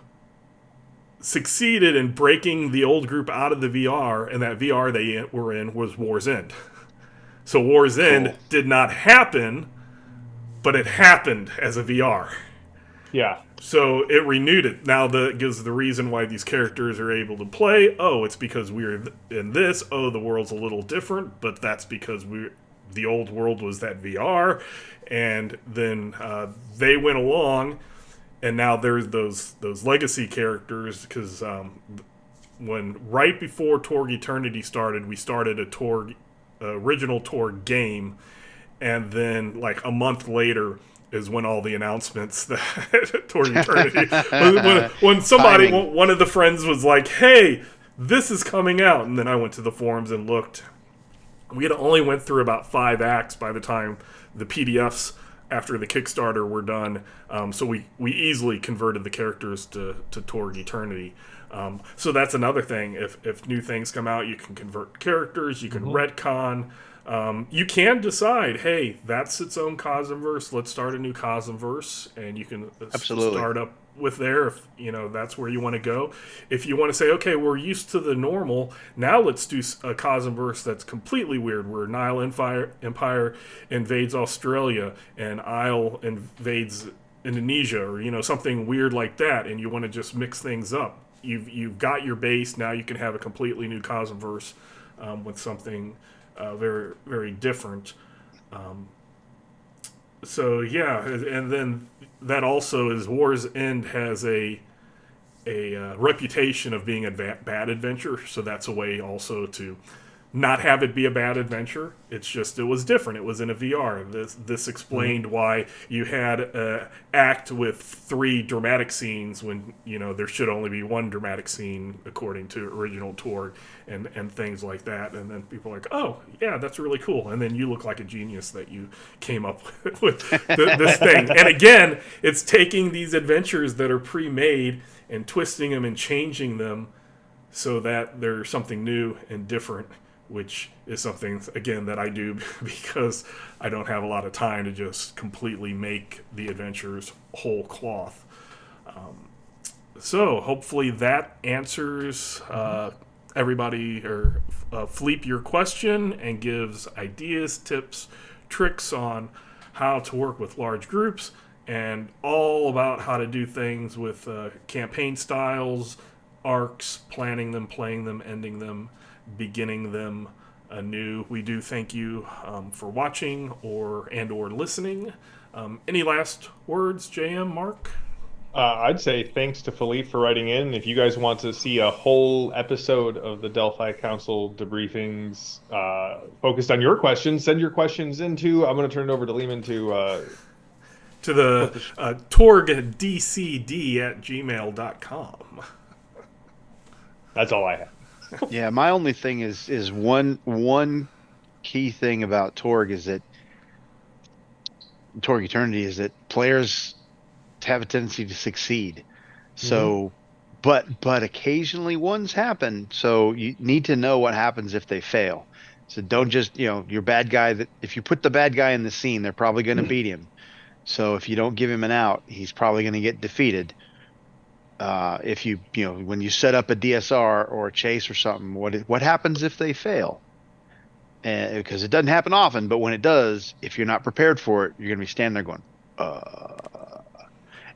succeeded in breaking the old group out of the VR, and that VR they were in was War's End. So War's End did not happen, but it happened as a VR. Yeah. So it renewed it. Now that gives the reason why these characters are able to play. Oh, it's because we're in this. Oh, the world's a little different, but that's because the old world was that VR. And then they went along, and now there's those legacy characters, because when right before Torg Eternity started, we started a original Torg game, and then like a month later is when all the announcements that Torg Eternity when somebody, one of the friends was like, hey, this is coming out, and then I went to the forums and looked. We had only went through about 5 acts by the time the PDFs after the Kickstarter were done, so we easily converted the characters to Torg Eternity. So that's another thing. If new things come out, you can convert characters, you can retcon. You can decide, hey, that's its own Cosmverse. Let's start a new Cosmverse, and you can start up with there if that's where you want to go. If you want to say, okay, we're used to the normal, now let's do a Cosmverse that's completely weird, where Nile Empire invades Australia, and Isle invades Indonesia, or something weird like that, and you want to just mix things up. You've got your base. Now you can have a completely new Cosmverse with something very, very different. So yeah, and then that also is War's End has a reputation of being a bad adventure, so that's a way also to not have it be a bad adventure. It's just it was different. It was in a VR. This explained why you had an act with 3 dramatic scenes when there should only be 1 dramatic scene according to original Torg, and things like that. And then people are like, oh yeah, that's really cool. And then you look like a genius that you came up with this thing. And again, it's taking these adventures that are pre-made and twisting them and changing them so that they're something new and different, which is something, again, that I do because I don't have a lot of time to just completely make the adventures whole cloth. So hopefully that answers everybody, or Philippe, your question, and gives ideas, tips, tricks on how to work with large groups, and all about how to do things with campaign styles, arcs, planning them, playing them, ending them, beginning them anew. We do thank you for watching or listening. Any last words, JM, Mark? I'd say thanks to Philippe for writing in. If you guys want to see a whole episode of the Delphi Council debriefings focused on your questions, send your questions into. I'm going to turn it over to Lehman to the torgdcd@gmail.com. That's all I have. Yeah, my only thing is one key thing about Torg is that Torg Eternity is that players have a tendency to succeed. So, but occasionally ones happen. So you need to know what happens if they fail. So don't just your bad guy. That if you put the bad guy in the scene, they're probably going to beat him. So if you don't give him an out, he's probably going to get defeated. If when you set up a DSR or a chase or something, what happens if they fail? Because it doesn't happen often, but when it does, if you're not prepared for it, you're going to be standing there going,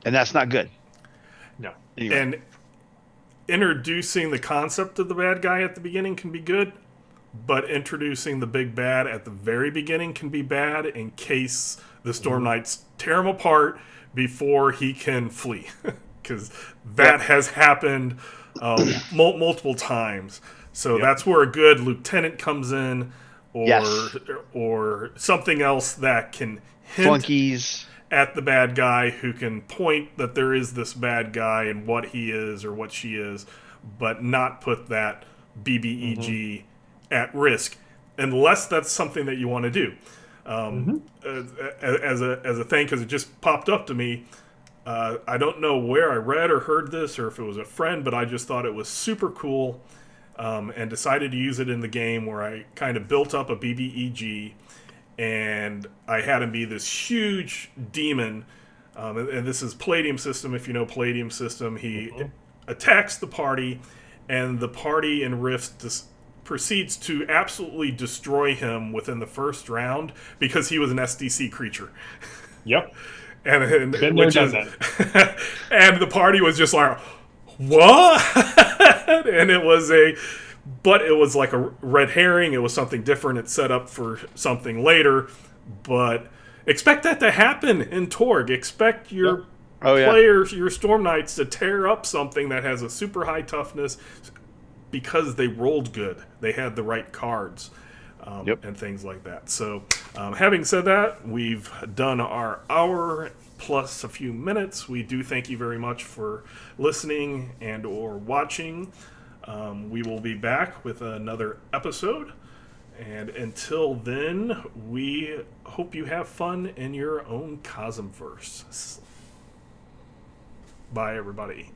and that's not good. No. Anyway. And introducing the concept of the bad guy at the beginning can be good, but introducing the big bad at the very beginning can be bad in case the Storm Knights tear him apart before he can flee. Because that has happened multiple times. So that's where a good lieutenant comes in, or something else that can hint Flunkies at the bad guy, who can point that there is this bad guy and what he is or what she is, but not put that BBEG at risk, unless that's something that you want to do. As a thing, because it just popped up to me. I don't know where I read or heard this, or if it was a friend, but I just thought it was super cool, and decided to use it in the game, where I kind of built up a BBEG, and I had him be this huge demon. And this is Palladium System. If you know Palladium System, he attacks the party, and the party in Rift proceeds to absolutely destroy him within the first round because he was an SDC creature. Yep. And Been there, done that. And the party was just like, what? And it was like a red herring. It was something different. It's set up for something later, but expect that to happen in Torg. Expect your players, your Storm Knights, to tear up something that has a super high toughness because they rolled good. They had the right cards. And things like that. So, having said that, we've done our hour plus a few minutes. We do thank you very much for listening and or watching. We will be back with another episode. And until then, we hope you have fun in your own Cosmverse. Bye, everybody.